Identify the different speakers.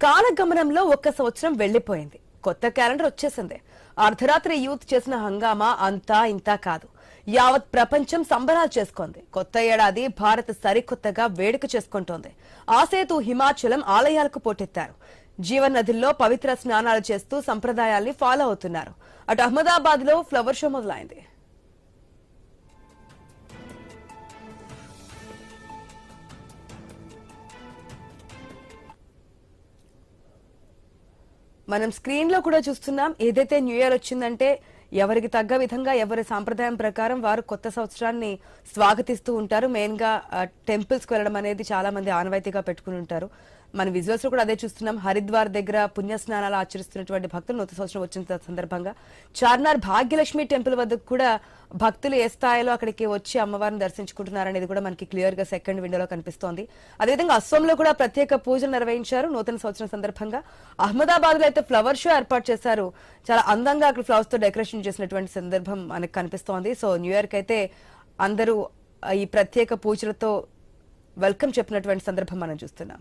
Speaker 1: కాలగమనంలో ఒక్క సంవత్సరం వెళ్లిపోయింది. కొత్త క్యాలెండర్ వచ్చేసింది. అర్ధరాత్రి యూత్ చేసిన హంగామా అంతా ఇంతా కాదు. యావత్ ప్రపంచం సంబరాలు చేసుకుంది. కొత్త ఏడాది భారత్ సరికొత్తగా వేడుక చేసుకుంటోంది. ఆసేతు హిమాచలం ఆలయాలకు పోటెత్తారు. జీవన్ నదుల్లో పవిత్ర స్నానాలు చేస్తూ సంప్రదాయాల్ని ఫాలో అవుతున్నారు. అటు అహ్మదాబాద్ లో ఫ్లవర్ షో మొదలైంది. మనం స్క్రీన్ లో కూడా చూస్తున్నాం. ఏదైతే న్యూ ఇయర్ వచ్చిందంటే ఎవరికి తగ్గ విధంగా ఎవరి సాంప్రదాయం ప్రకారం వారు కొత్త సంవత్సరాన్ని స్వాగతిస్తూ ఉంటారు. మెయిన్ గా టెంపుల్స్ కు వెళ్ళడం అనేది చాలా మంది ఆనవాయితీగా పెట్టుకుని ఉంటారు. మన విజువల్స్ లో కూడా అదే చూస్తున్నాం. హరిద్వార్ దగ్గర పుణ్య స్నానాలు ఆచరిస్తున్నటువంటి భక్తులు నూతన సంవత్సరం వచ్చిన సందర్భంగా చార్నార్ భాగ్యలక్ష్మి టెంపుల్ వద్ద కూడా భక్తులు ఏ స్థాయిలో అక్కడికి వచ్చి అమ్మవారిని దర్శించుకుంటున్నారనేది కూడా మనకి క్లియర్ గా సెకండ్ విండోలో కనిపిస్తోంది. అదేవిధంగా అస్సోంలో కూడా ప్రత్యేక పూజలు నిర్వహించారు నూతన సంవత్సరం సందర్భంగా. అహ్మదాబాద్ లో అయితే ఫ్లవర్ షో ఏర్పాటు చేశారు. చాలా అందంగా అక్కడ ఫ్లవర్స్ తో డెకరేషన్ చేసినటువంటి సందర్భం మనకు కనిపిస్తోంది. సో న్యూ ఇయర్ కి అయితే అందరూ ఈ ప్రత్యేక పూజలతో వెల్కమ్ చెప్పినటువంటి సందర్భం మనం చూస్తున్నాం.